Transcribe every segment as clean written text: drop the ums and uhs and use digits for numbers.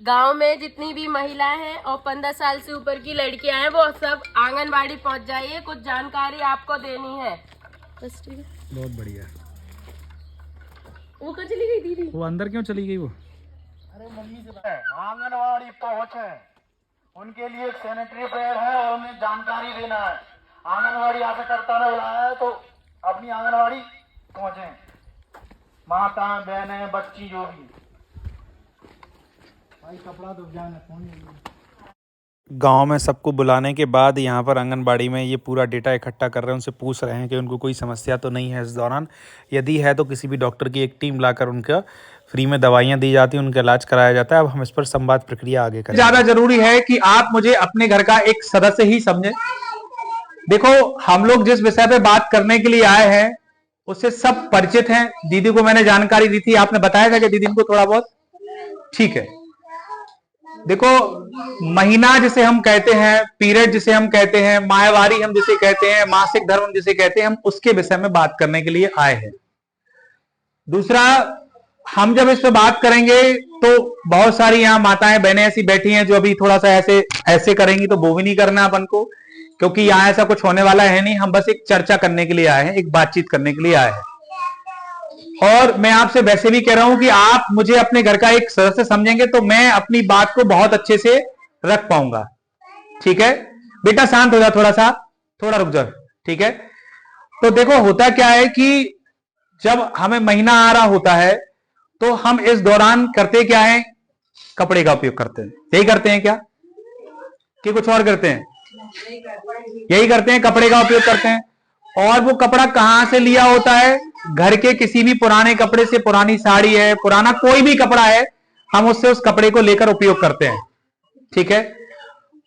गांव में जितनी भी महिलाएं हैं और 15 साल से ऊपर की लड़कियां हैं वो सब आंगनबाड़ी पहुंच जाइए, कुछ जानकारी आपको देनी है। बस ठीक है, बहुत बढ़िया। वो कहाँ चली गई दीदी? वो अंदर क्यों चली गई वो? अरे मम्मी से आंगनवाड़ी पहुंच है, उनके लिए एक सैनिटरी पैड है और उन्हें जानकारी देना है। आंगनवाड़ी कार्यकर्ता ने बुलाया है तो अपनी आंगनवाड़ी पहुंचे, माता बहने बच्ची जो भी। भाई कपड़ा तो जाना कौन। गांव में सबको बुलाने के बाद यहाँ पर आंगनबाड़ी में ये पूरा डेटा इकट्ठा कर रहे हैं, उनसे पूछ रहे हैं कि उनको कोई समस्या तो नहीं है इस दौरान। यदि है तो किसी भी डॉक्टर की एक टीम लाकर उनका फ्री में दवाइयाँ दी जाती हैं, उनका इलाज कराया जाता है। अब हम इस पर संवाद प्रक्रिया आगे करें। ज्यादा जरूरी है कि आप मुझे अपने घर का एक सदस्य ही समझें। देखो, हम लोग जिस विषय पे बात करने के लिए आए हैं उससे सब परिचित हैं। दीदी को मैंने जानकारी दी थी, आपने बताया था कि दीदी को थोड़ा बहुत ठीक है। देखो, महीना जिसे हम कहते हैं, पीरियड जिसे हम कहते हैं, माहवारी हम जिसे कहते हैं, मासिक धर्म जिसे कहते हैं, हम उसके विषय में बात करने के लिए आए हैं। दूसरा, हम जब इस पे बात करेंगे तो बहुत सारी यहाँ माताएं बहनें ऐसी बैठी हैं जो अभी थोड़ा सा ऐसे ऐसे करेंगी, तो वो भी नहीं करना अपन को, क्योंकि यहाँ ऐसा कुछ होने वाला है नहीं। हम बस एक चर्चा करने के लिए आए हैं, एक बातचीत करने के लिए आए हैं। और मैं आपसे वैसे भी कह रहा हूं कि आप मुझे अपने घर का एक सदस्य समझेंगे तो मैं अपनी बात को बहुत अच्छे से रख पाऊंगा। ठीक है बेटा, शांत हो जा, थोड़ा सा, थोड़ा रुक जा। ठीक है, तो देखो होता क्या है कि जब हमें महीना आ रहा होता है तो हम इस दौरान करते क्या है, कपड़े का उपयोग करते हैं। यही करते हैं क्या कि कुछ और करते हैं? यही करते हैं, कपड़े का उपयोग करते हैं। और वो कपड़ा कहां से लिया होता है? घर के किसी भी पुराने कपड़े से, पुरानी साड़ी है, पुराना कोई भी कपड़ा है, हम उससे उस कपड़े को लेकर उपयोग करते हैं। ठीक है,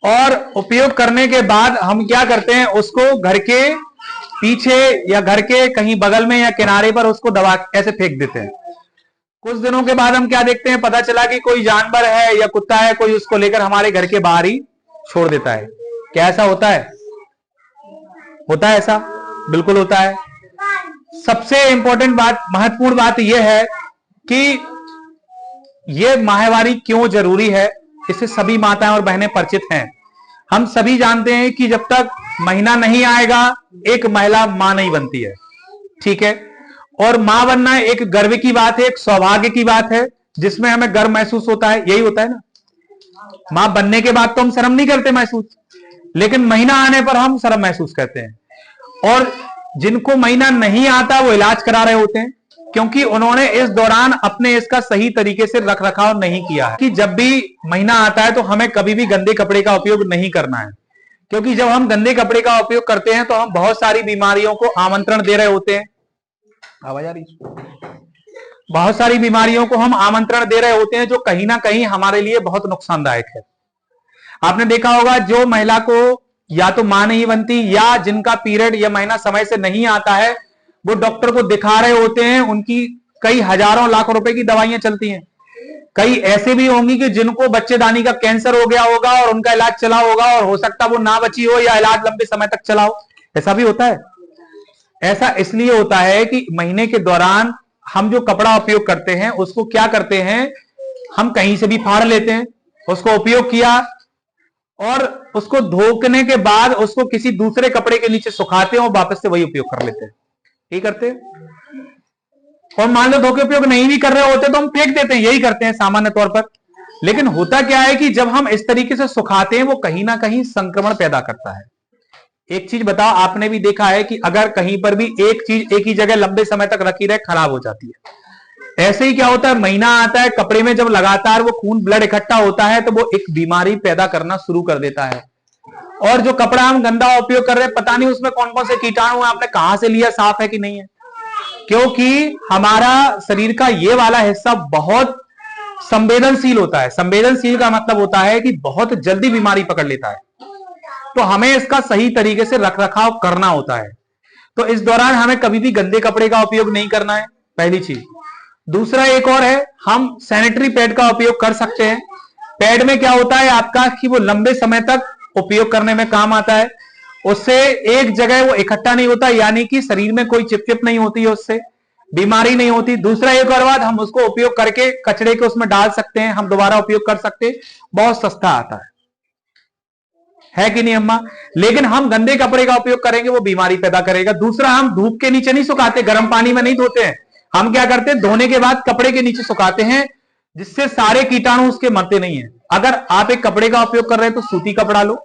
और उपयोग करने के बाद हम क्या करते हैं, उसको घर के पीछे या घर के कहीं बगल में या किनारे पर उसको दबा ऐसे फेंक देते हैं। कुछ दिनों के बाद हम क्या देखते हैं, पता चला कि कोई जानवर है या कुत्ता है, कोई उसको लेकर हमारे घर के बाहर ही छोड़ देता है। क्या ऐसा होता है? होता है ऐसा? बिल्कुल होता है। सबसे इंपॉर्टेंट बात, महत्वपूर्ण बात यह है कि यह माहवारी क्यों जरूरी है, इससे सभी माताएं और बहनें परिचित हैं। हम सभी जानते हैं कि जब तक महीना नहीं आएगा एक महिला मां नहीं बनती है। ठीक है, और मां बनना एक गर्व की बात है, एक सौभाग्य की बात है, जिसमें हमें गर्व महसूस होता है। यही होता है ना, मां बनने के बाद तो हम शर्म नहीं करते महसूस, लेकिन महीना आने पर हम शर्म महसूस करते हैं। और जिनको महीना नहीं आता वो इलाज करा रहे होते हैं, क्योंकि उन्होंने इस दौरान अपने इसका सही तरीके से रख रखाव नहीं किया है। कि जब भी महीना आता है तो हमें कभी भी गंदे कपड़े का उपयोग नहीं करना है, क्योंकि जब हम गंदे कपड़े का उपयोग करते हैं तो हम बहुत सारी बीमारियों को आमंत्रण दे रहे होते हैं। आवाज आ रही? बहुत सारी बीमारियों को हम आमंत्रण दे रहे होते हैं जो कहीं ना कहीं हमारे लिए बहुत नुकसानदायक है। आपने देखा होगा, जो महिला को या तो मां नहीं बनती या जिनका पीरियड या महीना समय से नहीं आता है, वो डॉक्टर को दिखा रहे होते हैं, उनकी कई हजारों लाखों रुपए की दवाइयां चलती हैं। कई ऐसे भी होंगी कि जिनको बच्चेदानी का कैंसर हो गया होगा और उनका इलाज चला होगा, और हो सकता है वो ना बची हो या इलाज लंबे समय तक चला हो। ऐसा भी होता है। ऐसा इसलिए होता है कि महीने के दौरान हम जो कपड़ा उपयोग करते हैं उसको क्या करते हैं, हम कहीं से भी फाड़ लेते हैं, उसको उपयोग किया और उसको धोने के बाद उसको किसी दूसरे कपड़े के नीचे सुखाते हैं और वापस से वही उपयोग कर लेते हैं। यही करते हैं। और मान लो धोके उपयोग नहीं भी कर रहे होते तो हम फेंक देते हैं। यही करते हैं सामान्य तौर पर। लेकिन होता क्या है कि जब हम इस तरीके से सुखाते हैं वो कहीं ना कहीं संक्रमण पैदा करता है। एक चीज बताओ, आपने भी देखा है कि अगर कहीं पर भी एक चीज एक ही जगह लंबे समय तक रखी रहे, खराब हो जाती है। ऐसे ही क्या होता है, महीना आता है, कपड़े में जब लगातार वो खून ब्लड इकट्ठा होता है तो वो एक बीमारी पैदा करना शुरू कर देता है। और जो कपड़ा हम गंदा उपयोग कर रहे हैं, पता नहीं उसमें कौन कौन से कीटाणु हैं, आपने कहां से लिया, साफ है कि नहीं है। क्योंकि हमारा शरीर का ये वाला हिस्सा बहुत संवेदनशील होता है। संवेदनशील का मतलब होता है कि बहुत जल्दी बीमारी पकड़ लेता है, तो हमें इसका सही तरीके से रख रखाव करना होता है। तो इस दौरान हमें कभी भी गंदे कपड़े का उपयोग नहीं करना है, पहली चीज। दूसरा एक और है, हम सैनिटरी पैड का उपयोग कर सकते हैं। पैड में क्या होता है आपका कि वो लंबे समय तक उपयोग करने में काम आता है। उससे एक जगह वो इकट्ठा नहीं होता, यानी कि शरीर में कोई चिपचिप नहीं होती है उससे। बीमारी नहीं होती। दूसरा एक और बात, हम उसको उपयोग करके कचड़े के उसमें डाल सकते हैं, हम दोबारा उपयोग कर सकते हैं, बहुत सस्ता आता है कि नहीं अम्मा? लेकिन हम गंदे कपड़े का उपयोग करेंगे, वो बीमारी पैदा करेगा। दूसरा, हम धूप के नीचे नहीं सुखाते, गर्म पानी में नहीं धोते हैं, हम क्या करते हैं, धोने के बाद कपड़े के नीचे सुखाते हैं, जिससे सारे कीटाणु उसके मरते नहीं है। अगर आप एक कपड़े का उपयोग कर रहे हैं तो सूती कपड़ा लो,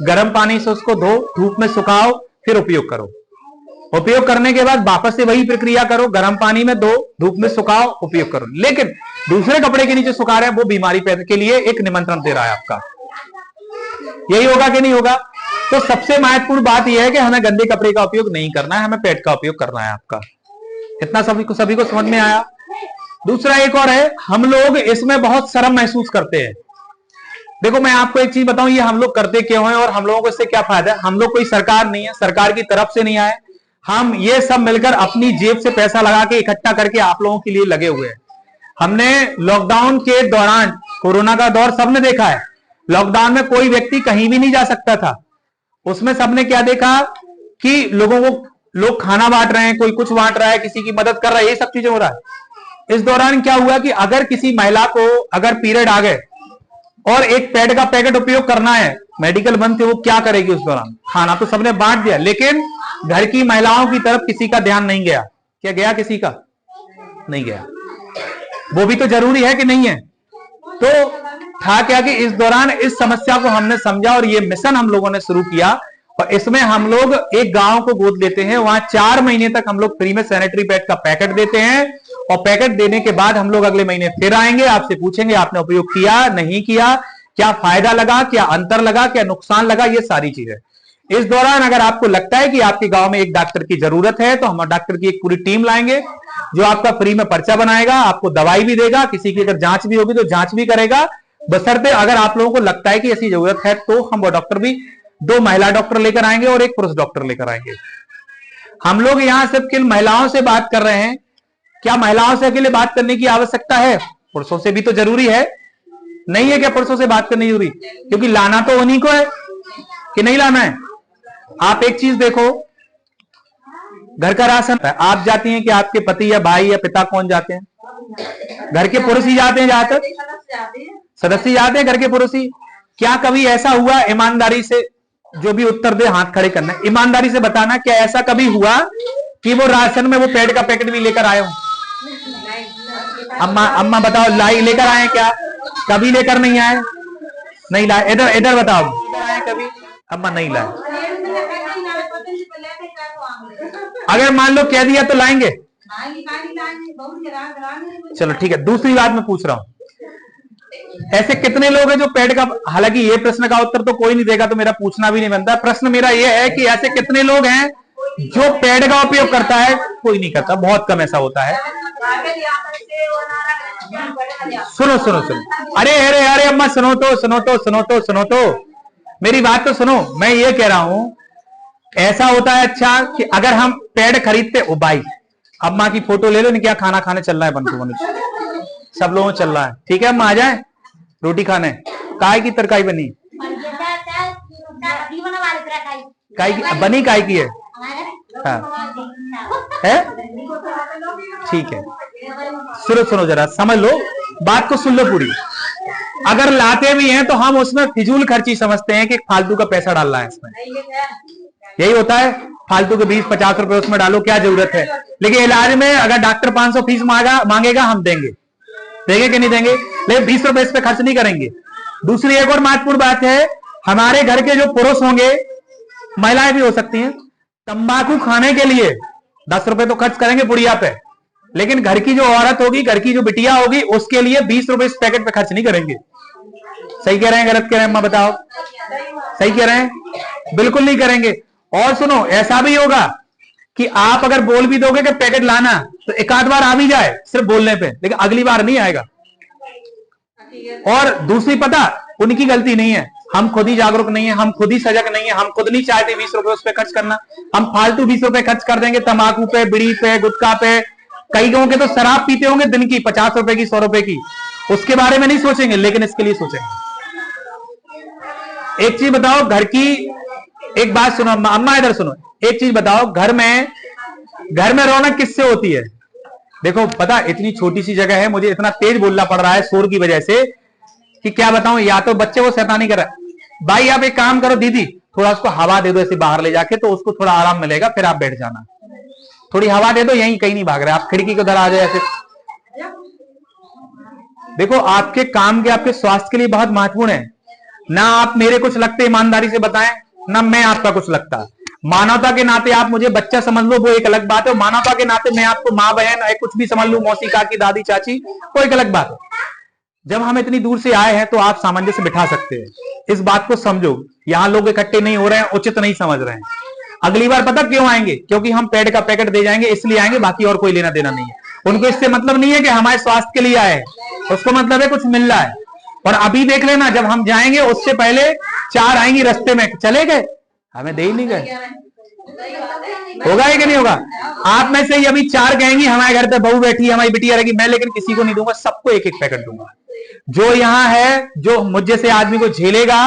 गर्म पानी से उसको धो, धूप में सुखाओ, फिर उपयोग करो। उपयोग करने के बाद वापस से वही प्रक्रिया करो, गर्म पानी में धो, धूप में सुखाओ, उपयोग करो। लेकिन दूसरे कपड़े के नीचे सुखा रहे हैं, वो बीमारी पैदा के लिए एक निमंत्रण दे रहा है आपका। यही होगा कि नहीं होगा? तो सबसे महत्वपूर्ण बात यह है कि हमें गंदे कपड़े का उपयोग नहीं करना है, हमें पैड का उपयोग करना है आपका। इतना सभी को समझ में आया? दूसरा एक और है, हम लोग इसमें बहुत शर्म महसूस करते हैं। देखो मैं आपको एक चीज बताऊं, ये हम लोग करते क्यों हैं और हम लोगों को इससे क्या फायदा है? हम लोग कोई सरकार नहीं है, सरकार की तरफ से नहीं आए, हम ये सब मिलकर अपनी जेब से पैसा लगा के इकट्ठा करके आप लोगों के लिए लगे हुए हैं। हमने लॉकडाउन के दौरान, कोरोना का दौर सबने देखा है, लॉकडाउन में कोई व्यक्ति कहीं भी नहीं जा सकता था। उसमें सबने क्या देखा कि लोग खाना बांट रहे हैं, कोई कुछ बांट रहा है, किसी की मदद कर रहा है, ये सब चीजें हो रहा है। इस दौरान क्या हुआ कि अगर किसी महिला को अगर पीरियड आ गए और एक पैड का पैकेट उपयोग करना है, मेडिकल बंद थे, वो क्या करेगी उस दौरान? खाना तो सबने बांट दिया, लेकिन घर की महिलाओं की तरफ किसी का ध्यान नहीं गया। क्या गया? किसी का नहीं गया। वो भी तो जरूरी है कि नहीं है? तो था क्या कि इस दौरान इस समस्या को हमने समझा और ये मिशन हम लोगों ने शुरू किया, और इसमें हम लोग एक गांव को गोद लेते हैं, वहां 4 महीने तक हम लोग फ्री में सैनिटरी पैड का पैकेट देते हैं, और पैकेट देने के बाद हम लोग अगले महीने फिर आएंगे, आपसे पूछेंगे आपने उपयोग किया, नहीं किया, क्या फायदा लगा, क्या अंतर लगा, क्या नुकसान लगा, ये सारी चीजें। इस दौरान अगर आपको लगता है कि आपके गांव में एक डॉक्टर की जरूरत है, तो हम डॉक्टर की एक पूरी टीम लाएंगे, जो आपका फ्री में पर्चा बनाएगा, आपको दवाई भी देगा, किसी की अगर जांच भी होगी तो जांच भी करेगा। बशर्ते अगर आप लोगों को लगता है कि ऐसी जरूरत है, तो हम वो डॉक्टर भी 2 महिला डॉक्टर लेकर आएंगे और 1 पुरुष डॉक्टर लेकर आएंगे। हम लोग यहाँ सिर्फ केवल महिलाओं से बात कर रहे हैं। क्या महिलाओं से अकेले बात करने की आवश्यकता है? पुरुषों से भी तो जरूरी है, नहीं है क्या? पुरुषों से बात करनी जरूरी, क्योंकि लाना तो उन्हीं को है कि नहीं लाना है। आप एक चीज देखो, घर का राशन आप जाती हैं कि आपके पति या भाई या पिता कौन जाते हैं? घर के पुरुष ही जाते हैं, ज्यादातर सदस्य जाते हैं, घर के पुरुष ही। क्या कभी ऐसा हुआ, ईमानदारी से जो भी उत्तर दे हाथ खड़े करना, ईमानदारी से बताना, क्या ऐसा कभी हुआ कि वो राशन में वो पैड का पैकेट भी लेकर आए हो? अम्मा बताओ, लाई लेकर आए क्या? कभी लेकर नहीं आए? नहीं लाए। इधर बताओ, लेकर आए कभी? अम्मा नहीं लाए। अगर मान लो कह दिया तो लाएंगे? चलो ठीक है। दूसरी बात मैं पूछ रहा हूं, ऐसे कितने लोग हैं जो पैड का, हालांकि ये प्रश्न का उत्तर तो कोई नहीं देगा, तो मेरा पूछना भी नहीं बनता। प्रश्न मेरा ये है कि ऐसे कितने लोग हैं जो पैड का उपयोग करता है? कोई नहीं करता, बहुत कम ऐसा होता है। सुनो, अरे अम्मा सुनो तो, मेरी बात तो सुनो। मैं ये कह रहा हूं, ऐसा होता है अच्छा कि अगर हम पैड खरीदते, ओ भाई अम्मा की फोटो ले लो, क्या खाना खाने चल रहा है बनकू, सब लोगों चल रहा है, ठीक है? अम्मा आ जाए रोटी खाने। काय की तरकारी बनी? बनी काय की है? हाँ है, ठीक है। सुनो जरा, समझ लो, बात को सुन लो पूरी। अगर लाते भी हैं तो हम उसमें फिजूल खर्ची समझते हैं कि फालतू का पैसा डाल रहा है इसमें। यही होता है, फालतू के 20-50 रुपए उसमें डालो, क्या जरूरत है? लेकिन इलाज में अगर डॉक्टर 500 फीस मांगेगा, हम देंगे कि नहीं देंगे? लेकिन 20 रुपए इस पे खर्च नहीं करेंगे। दूसरी एक और महत्वपूर्ण बात है, हमारे घर के जो पुरुष होंगे, महिलाएं भी हो सकती हैं, तंबाकू खाने के लिए 10 रुपए तो खर्च करेंगे बुढ़िया पे, लेकिन घर की जो औरत होगी, घर की जो बिटिया होगी, उसके लिए 20 रुपए इस पैकेट पे खर्च नहीं करेंगे। सही कह रहे हैं, गलत कह रहे हैं? अम्मा बताओ, सही कह रहे हैं? बिल्कुल नहीं करेंगे। और सुनो, ऐसा भी होगा कि आप अगर बोल भी दोगे कि पैकेट लाना, तो एक आध बार आ भी जाए सिर्फ बोलने पे, लेकिन अगली बार नहीं आएगा। और दूसरी, पता, उनकी गलती नहीं है, हम खुद ही जागरूक नहीं है, हम खुद ही सजग नहीं है, हम खुद नहीं चाहते 20 रुपए उस पर खर्च करना। हम फालतू 20 रुपए खर्च कर देंगे तंबाकू पे, बीड़ी पे, गुटखा पे। कई लोगों के तो शराब पीते होंगे दिन की 50 रुपए की, 100 रुपए की, उसके बारे में नहीं सोचेंगे, लेकिन इसके लिए सोचेंगे। एक चीज बताओ, घर की एक बात सुनो, अम्मा इधर सुनो, एक चीज बताओ, घर में रौनक किससे होती है? देखो पता इतनी छोटी सी जगह है, मुझे इतना तेज बोलना पड़ रहा है शोर की वजह से कि क्या बताऊं। या तो बच्चे को शैतानी कर रहा है। भाई आप एक काम करो दीदी, थोड़ा उसको हवा दे दो ऐसे बाहर ले जाके, तो उसको थोड़ा आराम मिलेगा, फिर आप बैठ जाना। थोड़ी हवा दे दो, यहीं कहीं नहीं भाग रहे आप, खिड़की के उधर आ जाए ऐसे। देखो आपके काम के, आपके स्वास्थ्य के लिए बहुत महत्वपूर्ण है ना। आप मेरे कुछ लगते ईमानदारी से बताएं ना, मैं आपका कुछ लगता। मानवता के नाते आप मुझे बच्चा समझ लो, वो एक अलग बात है। मानवता के नाते मैं आपको माँ बहन कुछ भी समझ लूं, मौसी काकी दादी चाची, वो एक अलग बात है। जब हम इतनी दूर से आए हैं तो आप सामंजस्य बिठा सकते हैं। इस बात को समझो, यहां लोग इकट्ठे नहीं हो रहे हैं, उचित नहीं समझ रहे हैं। अगली बार पता क्यों आएंगे? क्योंकि हम पेड़ का पैकेट दे जाएंगे, इसलिए आएंगे, बाकी और कोई लेना देना नहीं है उनको। इससे मतलब नहीं है कि हमारे स्वास्थ्य के लिए आए, उसको मतलब है कुछ मिल रहा है। और अभी देख लेना, जब हम जाएंगे उससे पहले 4 आएंगी रास्ते में, चले गए, हमें दे ही नहीं गए। होगा कि नहीं होगा? आप में से ही अभी 4 कहेंगी हमारे घर पे बहू बैठी है, हमारी बिटिया रहेगी, मैं लेकिन किसी को नहीं दूंगा, सबको एक एक पैकेट दूंगा। जो यहां है, जो मुझ जैसे आदमी को झेलेगा,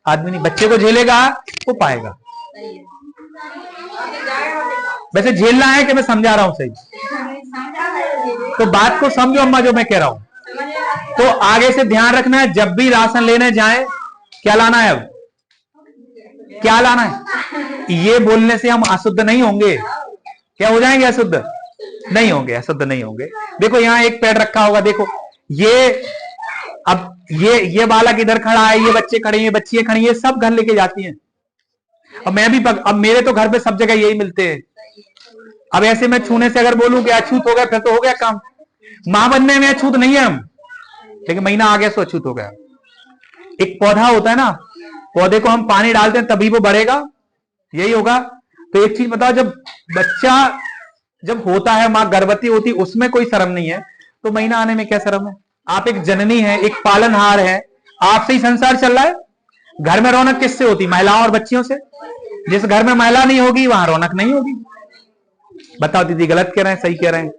आदमी नहीं बच्चे को झेलेगा, वो पाएगा। वैसे झेलना है कि मैं समझा रहा हूं सही? तो बात को समझो अम्मा जो मैं कह रहा हूं। तो आगे से ध्यान रखना है, जब भी राशन लेने जाएं, क्या लाना है? अब क्या लाना है? ये बोलने से हम अशुद्ध नहीं होंगे। क्या हो जाएंगे? अशुद्ध नहीं होंगे, अशुद्ध नहीं होंगे। देखो यहाँ एक पेड़ रखा होगा, देखो ये, अब ये बालक इधर खड़ा है, ये बच्चे खड़े हैं, बच्चियां खड़ी हैं, सब घर लेके जाती हैं। अब मैं भी अब मेरे तो घर पे सब जगह यही मिलते हैं। अब ऐसे मैं छूने से अगर बोलूं कि अछूत हो गया, फिर तो हो गया काम। मां बनने में अछूत नहीं है हम, लेकिन महीना आ गया तो अछूत हो गया। एक पौधा होता है ना, पौधे को हम पानी डालते हैं तभी वो बढ़ेगा, यही होगा। तो एक चीज बताओ, जब बच्चा जब होता है, मां गर्भवती होती, उसमें कोई शर्म नहीं है, तो महीना आने में क्या शर्म है? आप एक जननी है, एक पालनहार है, आपसे ही संसार चल रहा है। घर में रौनक किससे होती? महिलाओं और बच्चियों से। जिस घर में महिला नहीं होगी वहां रौनक नहीं होगी। बताओ दीदी, गलत कह रहे हैं सही कह रहे हैं?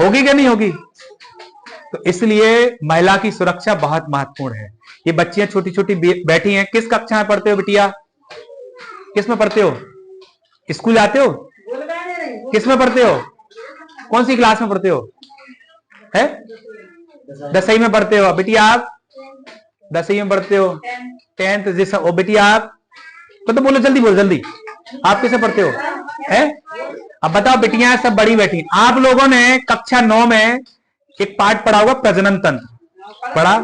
होगी कि नहीं होगी? तो इसलिए महिला की सुरक्षा बहुत महत्वपूर्ण है। ये बच्चियां छोटी छोटी बैठी हैं, किस कक्षा में पढ़ते हो बिटिया? किस में पढ़ते हो? स्कूल जाते हो? किस में पढ़ते हो? कौन सी क्लास में पढ़ते हो? है 10वीं में पढ़ते हो बिटिया? आप 10वीं में पढ़ते हो, 10th जिस ओ बिटिया आप तो बोलो जल्दी, बोलो जल्दी, आप किसे पढ़ते हो? है अब बताओ, बिटियां सब बड़ी बैठी। आप लोगों ने कक्षा 9 में एक पाठ पढ़ा होगा, प्रजनन तंत्र पढ़ा।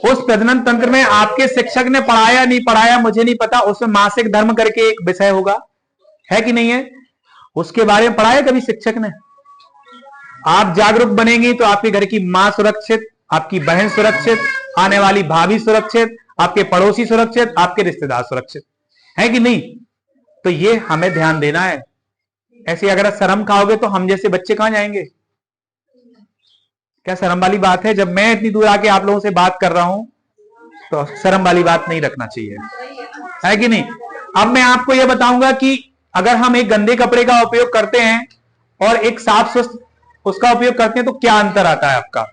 उस प्रजनन तंत्र में आपके शिक्षक ने पढ़ाया नहीं पढ़ाया मुझे नहीं पता, उसमें मासिक धर्म करके एक विषय होगा, है कि नहीं है? उसके बारे में पढ़ाया कभी शिक्षक ने? आप जागरूक बनेंगी तो आपके घर की मां सुरक्षित, आपकी बहन सुरक्षित, आने वाली भाभी सुरक्षित, आपके पड़ोसी सुरक्षित, आपके रिश्तेदार सुरक्षित, है कि नहीं? तो ये हमें ध्यान देना है। ऐसे अगर शर्म खाओगे तो हम जैसे बच्चे कहां जाएंगे? क्या शर्म वाली बात है? जब मैं इतनी दूर आके आप लोगों से बात कर रहा हूं तो शर्म वाली बात नहीं रखना चाहिए, है कि नहीं? अब मैं आपको यह बताऊंगा कि अगर हम एक गंदे कपड़े का उपयोग करते हैं और एक साफ सुथरा उसका उपयोग करते हैं तो क्या अंतर आता है आपका?